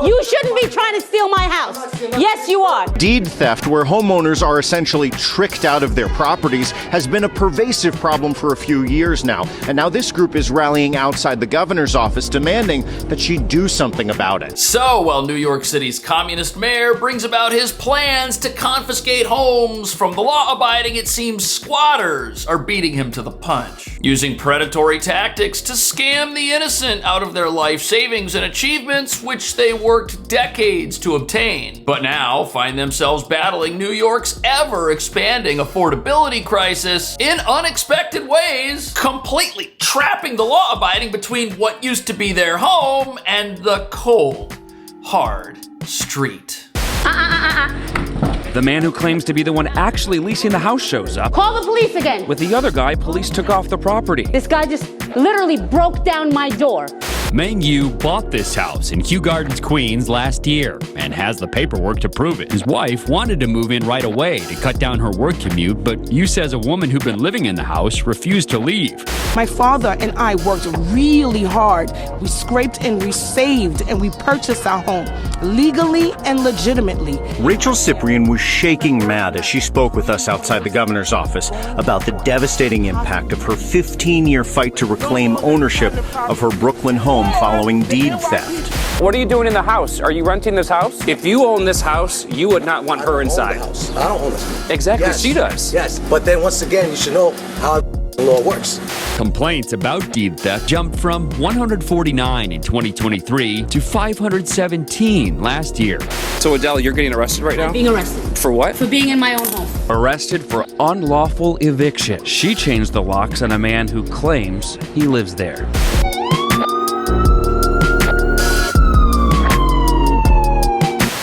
You shouldn't be trying to steal my house. Yes, you are. Deed theft, where homeowners are essentially tricked out of their properties, has been a pervasive problem for a few years now. And now this group is rallying outside the governor's office, demanding that she do something about it. So, while New York City's communist mayor brings about his plans to confiscate homes from the law-abiding, it seems squatters are beating him to the punch, using predatory tactics to scam the innocent out of their life savings and achievements which they worked decades to obtain, but now find themselves battling New York's ever-expanding affordability crisis in unexpected ways, completely trapping the law-abiding between what used to be their home and the cold, hard street. The man who claims to be the one actually leasing the house shows up. Call the police again. With the other guy, police took off the property. This guy just literally broke down my door. Meng Yu bought this house in Kew Gardens, Queens last year and has the paperwork to prove it. His wife wanted to move in right away to cut down her work commute, but Yu says a woman who'd been living in the house refused to leave. My father and I worked really hard. We scraped and we saved and we purchased our home legally and legitimately. Rachel Cyprian was shaking mad as she spoke with us outside the governor's office about the devastating impact of her 15-year fight to reclaim ownership of her Brooklyn home following deed theft. What are you doing in the house? Are you renting this house? If you own this house, you would not want her inside. I don't own it. Exactly, Yes. she does. Yes, but then once again, you should know how the law works. Complaints about deed theft jumped from 149 in 2023 to 517 last year. So Adele, you're getting arrested right now? Being arrested. For what? For being in my own home. Arrested for unlawful eviction. She changed the locks on a man who claims he lives there.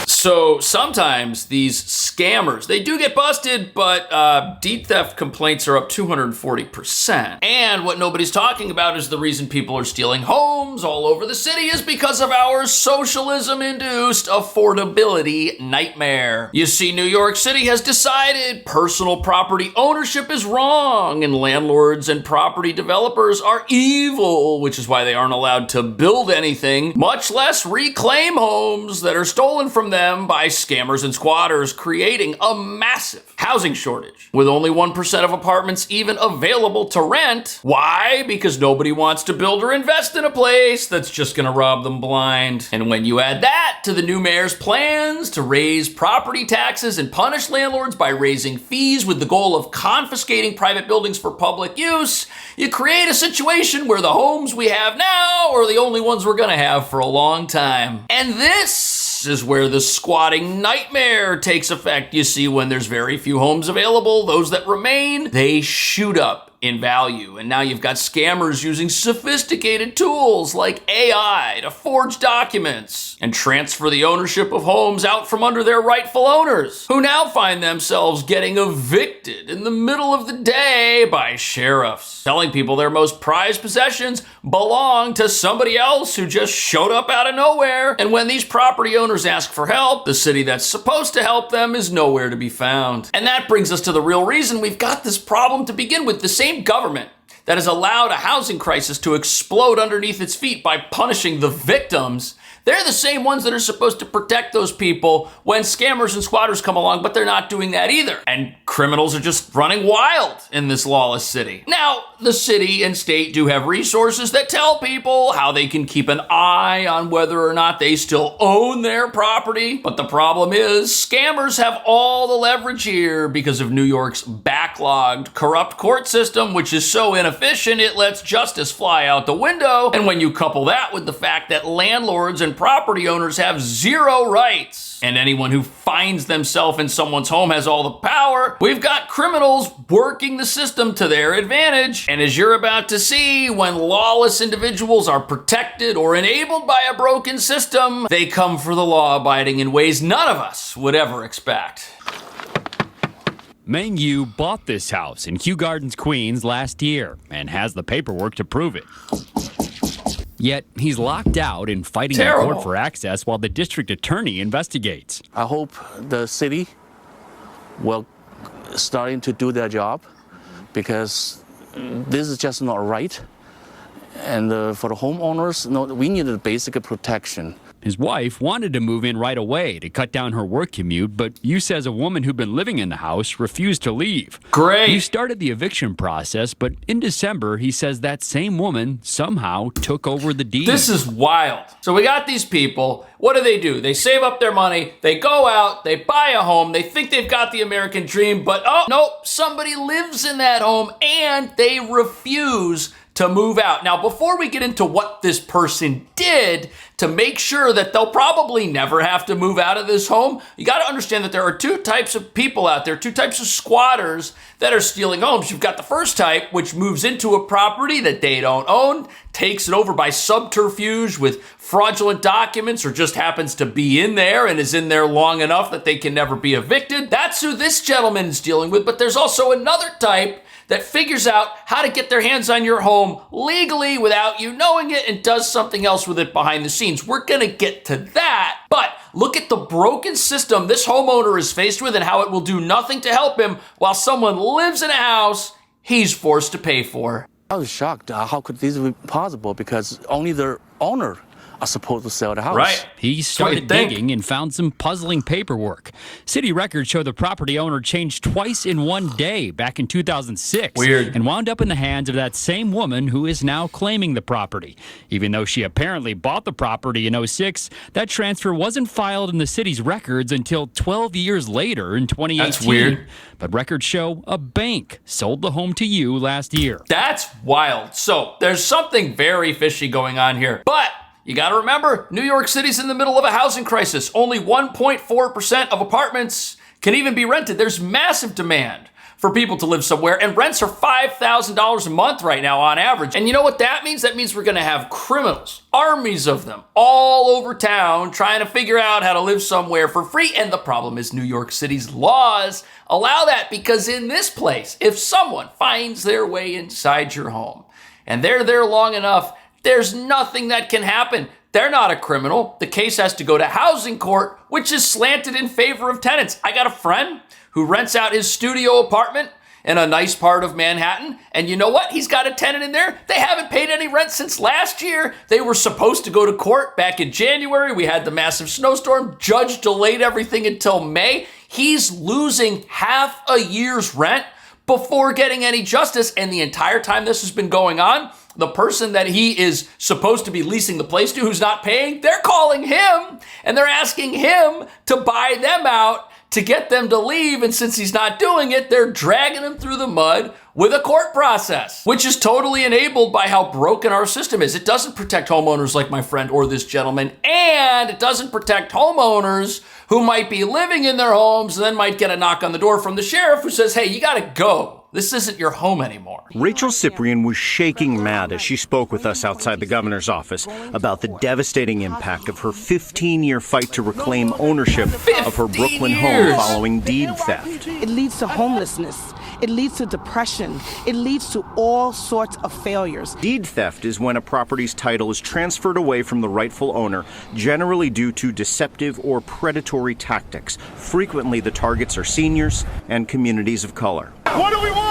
So sometimes these scammers, they do get busted, but deed theft complaints are up 240%. And what nobody's talking about is the reason people are stealing homes all over the city is because of our socialism-induced affordability nightmare. You see, New York City has decided personal property ownership is wrong, and landlords and property developers are evil, which is why they aren't allowed to build anything, much less reclaim homes that are stolen from them by scammers and squatters, creating a massive housing shortage, with only 1% of apartments even available to rent. Why? Because nobody wants to build or invest in a place that's just gonna rob them blind. And when you add that to the new mayor's plans to raise property taxes and punish landlords by raising fees with the goal of confiscating private buildings for public use, you create a situation where the homes we have now are the only ones we're gonna have for a long time. And this is where the squatting nightmare takes effect. You see, when there's very few homes available, those that remain, they shoot up in value. And now you've got scammers using sophisticated tools like AI to forge documents and transfer the ownership of homes out from under their rightful owners, who now find themselves getting evicted in the middle of the day by sheriffs, telling people their most prized possessions belong to somebody else who just showed up out of nowhere. And when these property owners ask for help, the city that's supposed to help them is nowhere to be found. And that brings us to the real reason we've got this problem to begin with. The same government that has allowed a housing crisis to explode underneath its feet by punishing the victims, they're the same ones that are supposed to protect those people when scammers and squatters come along, but they're not doing that either. And criminals are just running wild in this lawless city. Now, the city and state do have resources that tell people how they can keep an eye on whether or not they still own their property. But the problem is, scammers have all the leverage here because of New York's backlogged, corrupt court system, which is so inefficient it lets justice fly out the window. And when you couple that with the fact that landlords and property owners have zero rights, and anyone who finds themselves in someone's home has all the power, we've got criminals working the system to their advantage. And as you're about to see, when lawless individuals are protected or enabled by a broken system, they come for the law-abiding in ways none of us would ever expect. Meng Yu bought this house in Kew Gardens, Queens last year and has the paperwork to prove it. Yet he's locked out and fighting in court for access while the district attorney investigates. I hope the city will starting to do their job, because this is just not right. And for the homeowners, we need a basic protection. His wife wanted to move in right away to cut down her work commute, but Yu says a woman who'd been living in the house refused to leave. Great. Yu started the eviction process, but in December, he says that same woman somehow took over the deed. This is wild. So we got these people. What do? They save up their money. They go out. They buy a home. They think they've got the American dream, but oh, nope, somebody lives in that home and they refuse to move out. Now, before we get into what this person did to make sure that they'll probably never have to move out of this home, you got to understand that there are two types of people out there, two types of squatters that are stealing homes. You've got the first type, which moves into a property that they don't own, takes it over by subterfuge with fraudulent documents, or just happens to be in there and is in there long enough that they can never be evicted. That's who this gentleman is dealing with. But there's also another type that figures out how to get their hands on your home legally without you knowing it and does something else with it behind the scenes. We're gonna get to that, but look at the broken system this homeowner is faced with and how it will do nothing to help him while someone lives in a house he's forced to pay for. I was shocked. How could this be possible? Because only the owner are supposed to sell the house. Right. He started digging and found some puzzling paperwork. City records show the property owner changed twice in one day back in 2006. Weird. And wound up in the hands of that same woman who is now claiming the property. Even though she apparently bought the property in 06, that transfer wasn't filed in the city's records until 12 years later in 2018. That's weird. But records show a bank sold the home to you last year. That's wild. So there's something very fishy going on here. But you got to remember, New York City's in the middle of a housing crisis. Only 1.4% of apartments can even be rented. There's massive demand for people to live somewhere, and rents are $5,000 a month right now on average. And you know what that means? That means we're going to have criminals, armies of them, all over town trying to figure out how to live somewhere for free. And the problem is New York City's laws allow that, because in this place, if someone finds their way inside your home and they're there long enough, there's nothing that can happen. They're not a criminal. The case has to go to housing court, which is slanted in favor of tenants. I got a friend who rents out his studio apartment in a nice part of Manhattan. And you know what? He's got a tenant in there. They haven't paid any rent since last year. They were supposed to go to court back in January. We had the massive snowstorm. Judge delayed everything until May. He's losing half a year's rent before getting any justice. And the entire time this has been going on, the person that he is supposed to be leasing the place to, who's not paying, they're calling him and they're asking him to buy them out to get them to leave. And since he's not doing it, they're dragging him through the mud with a court process, which is totally enabled by how broken our system is. It doesn't protect homeowners like my friend or this gentleman, and it doesn't protect homeowners who might be living in their homes and then might get a knock on the door from the sheriff who says, hey, you gotta go. This isn't your home anymore. Rachel Cyprian was shaking mad as she spoke with us outside the governor's office about the devastating impact of her 15-year fight to reclaim ownership of her Brooklyn home following deed theft. It leads to homelessness. It leads to depression. It leads to all sorts of failures. Deed theft is when a property's title is transferred away from the rightful owner, generally due to deceptive or predatory tactics. Frequently, the targets are seniors and communities of color. What do we want?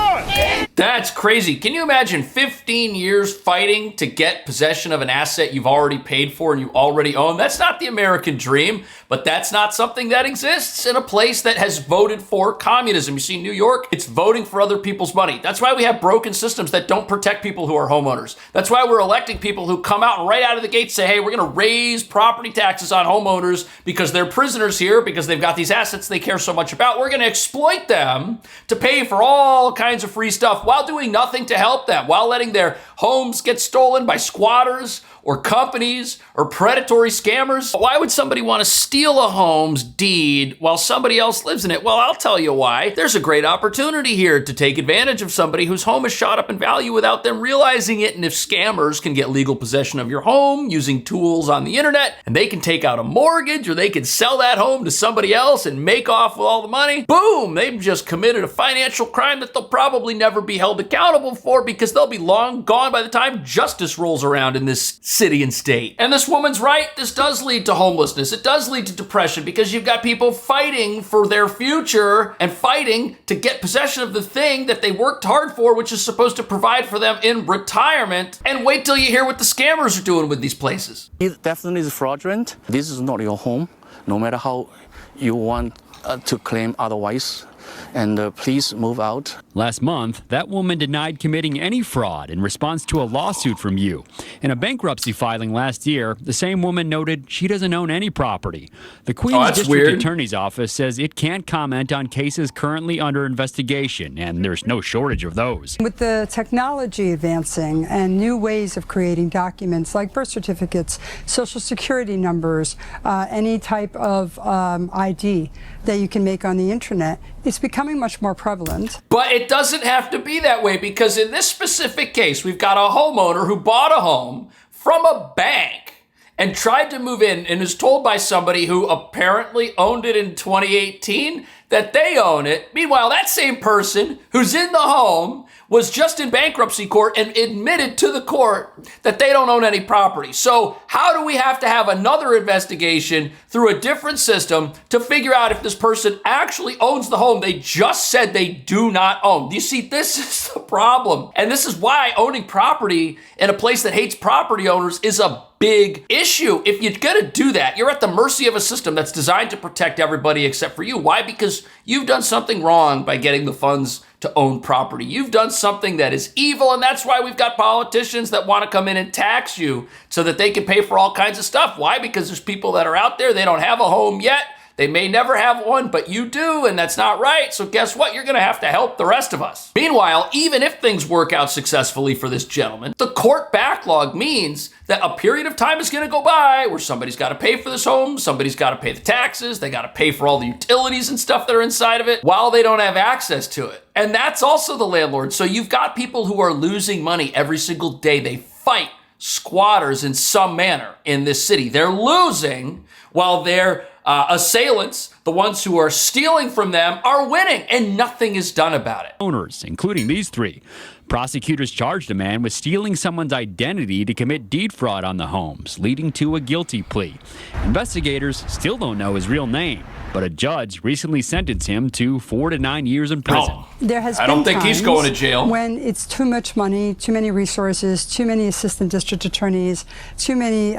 That's crazy. Can you imagine 15 years fighting to get possession of an asset you've already paid for and you already own? That's not the American dream, but that's not something that exists in a place that has voted for communism. You see, New York, it's voting for other people's money. That's why we have broken systems that don't protect people who are homeowners. That's why we're electing people who come out and right out of the gate say, hey, we're going to raise property taxes on homeowners because they're prisoners here, because they've got these assets they care so much about. We're going to exploit them to pay for all kinds of free stuff while doing nothing to help them, while letting their homes get stolen by squatters or companies or predatory scammers. Why would somebody want to steal a home's deed while somebody else lives in it? Well, I'll tell you why. There's a great opportunity here to take advantage of somebody whose home has shot up in value without them realizing it. And if scammers can get legal possession of your home using tools on the internet, and they can take out a mortgage or they can sell that home to somebody else and make off with all the money, boom, they've just committed a financial crime that they'll probably probably never be held accountable for because they'll be long gone by the time justice rolls around in this city and state. And this woman's right. This does lead to homelessness. It does lead to depression because you've got people fighting for their future and fighting to get possession of the thing that they worked hard for, which is supposed to provide for them in retirement. And wait till you hear what the scammers are doing with these places. It definitely is fraudulent. This is not your home, no matter how you want to claim otherwise. And please move out. Last month, that woman denied committing any fraud in response to a lawsuit from you. In a bankruptcy filing last year, the same woman noted she doesn't own any property. The Queens District Attorney's Office says it can't comment on cases currently under investigation, and there's no shortage of those. With the technology advancing and new ways of creating documents like birth certificates, social security numbers, any type of ID that you can make on the internet, it's becoming much more prevalent. But it doesn't have to be that way because in this specific case, we've got a homeowner who bought a home from a bank and tried to move in and is told by somebody who apparently owned it in 2018 that they own it. Meanwhile, that same person who's in the home was just in bankruptcy court and admitted to the court that they don't own any property. So how do we have to have another investigation through a different system to figure out if this person actually owns the home they just said they do not own? You see, this is the problem. And this is why owning property in a place that hates property owners is a big issue. If you're gonna do that, you're at the mercy of a system that's designed to protect everybody except for you. Why? Because you've done something wrong by getting the funds to own property. You've done something that is evil, and that's why we've got politicians that want to come in and tax you so that they can pay for all kinds of stuff. Why? Because there's people that are out there, they don't have a home yet. They may never have one, but you do, and that's not right. So guess what? You're gonna have to help the rest of us. Meanwhile, even if things work out successfully for this gentleman, the court backlog means that a period of time is gonna go by where somebody's gotta pay for this home, somebody's gotta pay the taxes, they gotta pay for all the utilities and stuff that are inside of it while they don't have access to it. And that's also the landlord. So you've got people who are losing money every single day. They fight squatters in some manner in this city. They're losing while their assailants, the ones who are stealing from them, are winning, and nothing is done about it. Owners, including these three. Prosecutors charged a man with stealing someone's identity to commit deed fraud on the homes, leading to a guilty plea. Investigators still don't know his real name, but a judge recently sentenced him to 4 to 9 years in prison. There has I don't think he's going to jail. When it's too much money, too many resources, too many assistant district attorneys, too many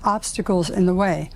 obstacles in the way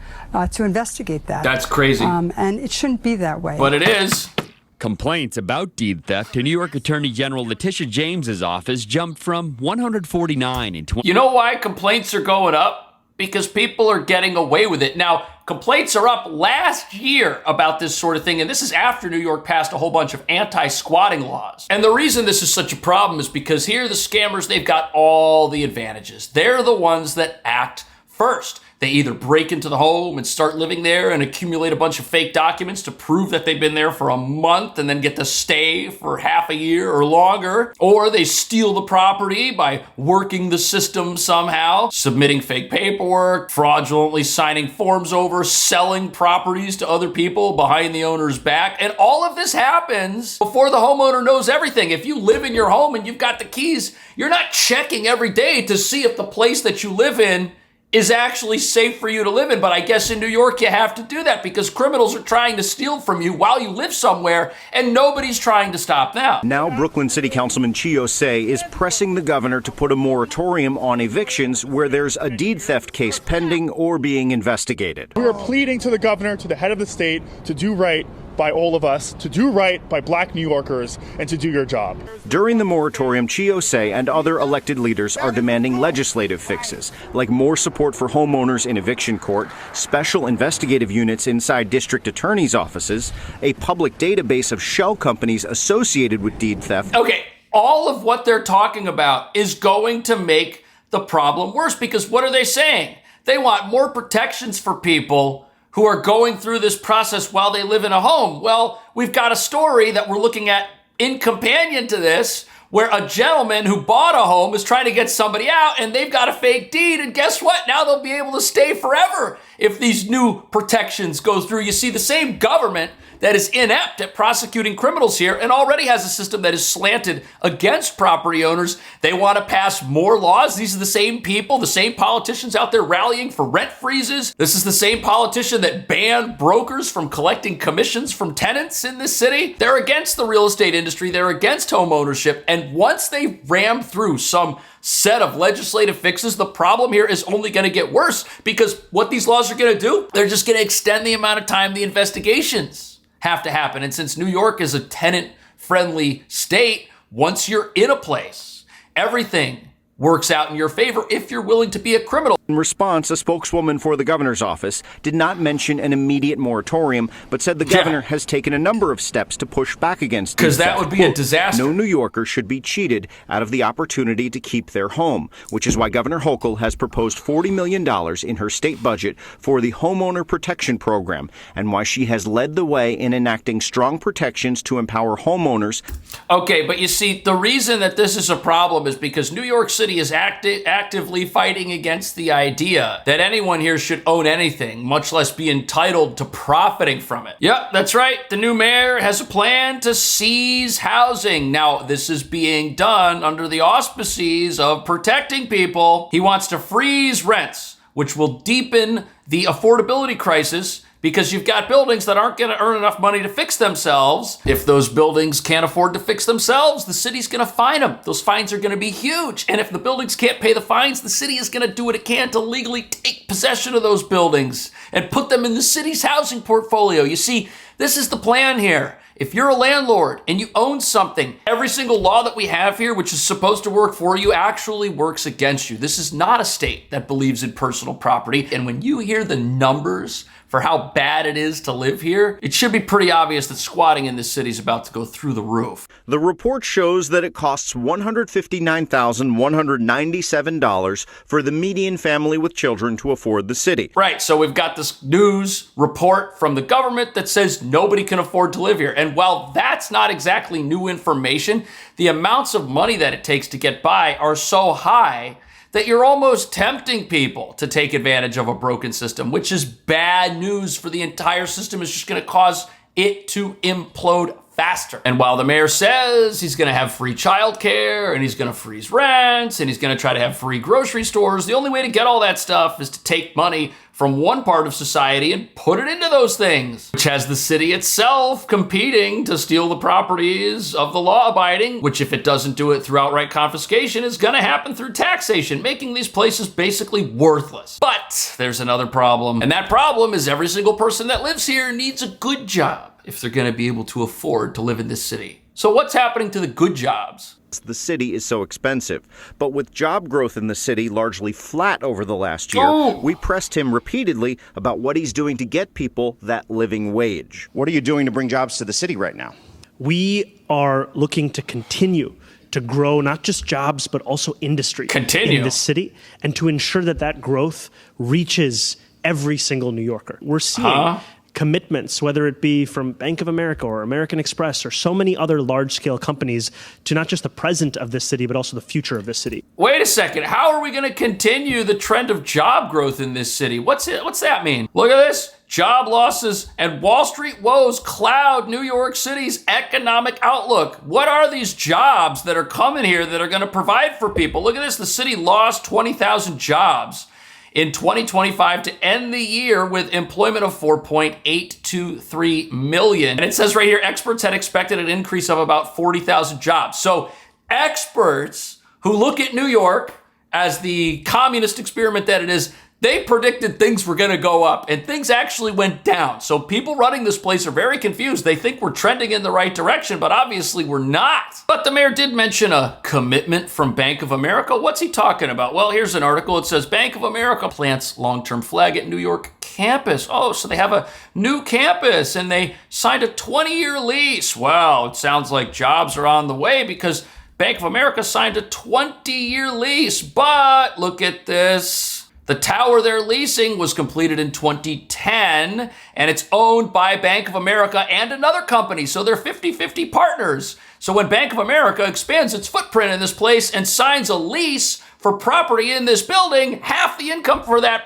to investigate that. That's crazy. And it shouldn't be that way. But it is. Complaints about deed theft to New York Attorney General Letitia James's office jumped from 149 in 20. You know why complaints are going up? Because people are getting away with it. Now, complaints are up last year about this sort of thing, and this is after New York passed a whole bunch of anti-squatting laws. And the reason this is such a problem is because here the scammers, they've got all the advantages. They're the ones that act first. They either break into the home and start living there and accumulate a bunch of fake documents to prove that they've been there for a month and then get to stay for half a year or longer. Or they steal the property by working the system somehow, submitting fake paperwork, fraudulently signing forms over, selling properties to other people behind the owner's back. And all of this happens before the homeowner knows everything. If you live in your home and you've got the keys, you're not checking every day to see if the place that you live in is actually safe for you to live in. But I guess in New York, you have to do that because criminals are trying to steal from you while you live somewhere, and nobody's trying to stop them. Now, Brooklyn City Councilman Chio Say is pressing the governor to put a moratorium on evictions where there's a deed theft case pending or being investigated. We are pleading to the governor, to the head of the state, to do right by all of us, to do right by Black New Yorkers, and to do your job. During the moratorium, Chio Say and other elected leaders are demanding legislative fixes, like more support for homeowners in eviction court, special investigative units inside district attorneys' offices, a public database of shell companies associated with deed theft. Okay, all of what they're talking about is going to make the problem worse because what are they saying? They want more protections for people who are going through this process while they live in a home. Well, we've got a story that we're looking at in companion to this where a gentleman who bought a home is trying to get somebody out and they've got a fake deed, and guess what? Now they'll be able to stay forever. if these new protections go through. You see, the same government that is inept at prosecuting criminals here and already has a system that is slanted against property owners, they want to pass more laws. These are the same people, the same politicians out there rallying for rent freezes. This is the same politician that banned brokers from collecting commissions from tenants in this city. They're against the real estate industry. They're against home ownership. And once they ram through some set of legislative fixes, the problem here is only going to get worse, because what these laws are going to do, they're just going to extend the amount of time the investigations have to happen. And since New York is a tenant-friendly state, once you're in a place, everything works out in your favor if you're willing to be a criminal. In response, a spokeswoman for the governor's office did not mention an immediate moratorium, but said the governor has taken a number of steps to push back against because that would be a disaster. No New Yorker should be cheated out of the opportunity to keep their home, which is why Governor Hochul has proposed $40 million in her state budget for the Homeowner Protection Program, and why she has led the way in enacting strong protections to empower homeowners. Okay, but you see, the reason that this is a problem is because New York City is actively fighting against the idea that anyone here should own anything, much less be entitled to profiting from it. Yep, that's right. The new mayor has a plan to seize housing. Now, this is being done under the auspices of protecting people. He wants to freeze rents, which will deepen the affordability crisis, because you've got buildings that aren't going to earn enough money to fix themselves. If those buildings can't afford to fix themselves, the city's going to fine them. Those fines are going to be huge. And if the buildings can't pay the fines, the city is going to do what it can to legally take possession of those buildings and put them in the city's housing portfolio. You see, this is the plan here. If you're a landlord and you own something, every single law that we have here, which is supposed to work for you, actually works against you. This is not a state that believes in personal property. And when you hear the numbers for how bad it is to live here, it should be pretty obvious that squatting in this city is about to go through the roof. The report shows that it costs $159,197 for the median family with children to afford the city. Right, so we've got this news report from the government that says nobody can afford to live here. And while that's not exactly new information, the amounts of money that it takes to get by are so high that you're almost tempting people to take advantage of a broken system, which is bad news for the entire system. It's just going to cause it to implode faster. And while the mayor says he's going to have free childcare and he's going to freeze rents and he's going to try to have free grocery stores, the only way to get all that stuff is to take money from one part of society and put it into those things, which has the city itself competing to steal the properties of the law-abiding, which if it doesn't do it through outright confiscation, is gonna happen through taxation, making these places basically worthless. But there's another problem, and that problem is every single person that lives here needs a good job if they're gonna be able to afford to live in this city. So what's happening to the good jobs? The city is so expensive. But with job growth in the city largely flat over the last year, we pressed him repeatedly about what he's doing to get people that living wage. What are you doing to bring jobs to the city right now? We are looking to continue to grow not just jobs, but also industry in this city, and to ensure that that growth reaches every single New Yorker. We're seeing commitments, whether it be from Bank of America or American Express or so many other large-scale companies, to not just the present of this city, but also the future of this city. Wait a second. How are we going to continue the trend of job growth in this city? What's that mean? Look at this. Job losses and Wall Street woes cloud New York City's economic outlook. What are these jobs that are coming here that are going to provide for people? Look at this. The city lost 20,000 jobs in 2025 to end the year with employment of 4.823 million. And it says right here, experts had expected an increase of about 40,000 jobs. So experts who look at New York as the communist experiment that it is, they predicted things were gonna go up, and things actually went down. So people running this place are very confused. They think we're trending in the right direction, but obviously we're not. But the mayor did mention a commitment from Bank of America. What's he talking about? Well, here's an article. It says Bank of America plants long-term flag at New York campus. Oh, so they have a new campus and they signed a 20-year lease. Wow, it sounds like jobs are on the way because Bank of America signed a 20-year lease. But look at this. The tower they're leasing was completed in 2010, and it's owned by Bank of America and another company, so they're 50-50 partners. So when Bank of America expands its footprint in this place and signs a lease for property in this building, half the income for that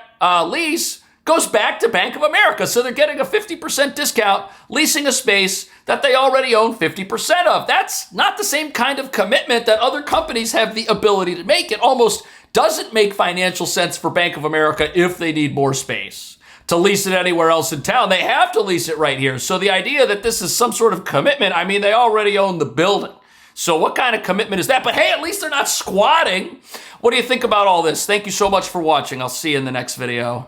lease goes back to Bank of America. So they're getting a 50% discount, leasing a space that they already own 50% of. That's not the same kind of commitment that other companies have the ability to make. It almost doesn't make financial sense for Bank of America if they need more space to lease it anywhere else in town. They have to lease it right here. So the idea that this is some sort of commitment, I mean, they already own the building. So what kind of commitment is that? But hey, at least they're not squatting. What do you think about all this? Thank you so much for watching. I'll see you in the next video.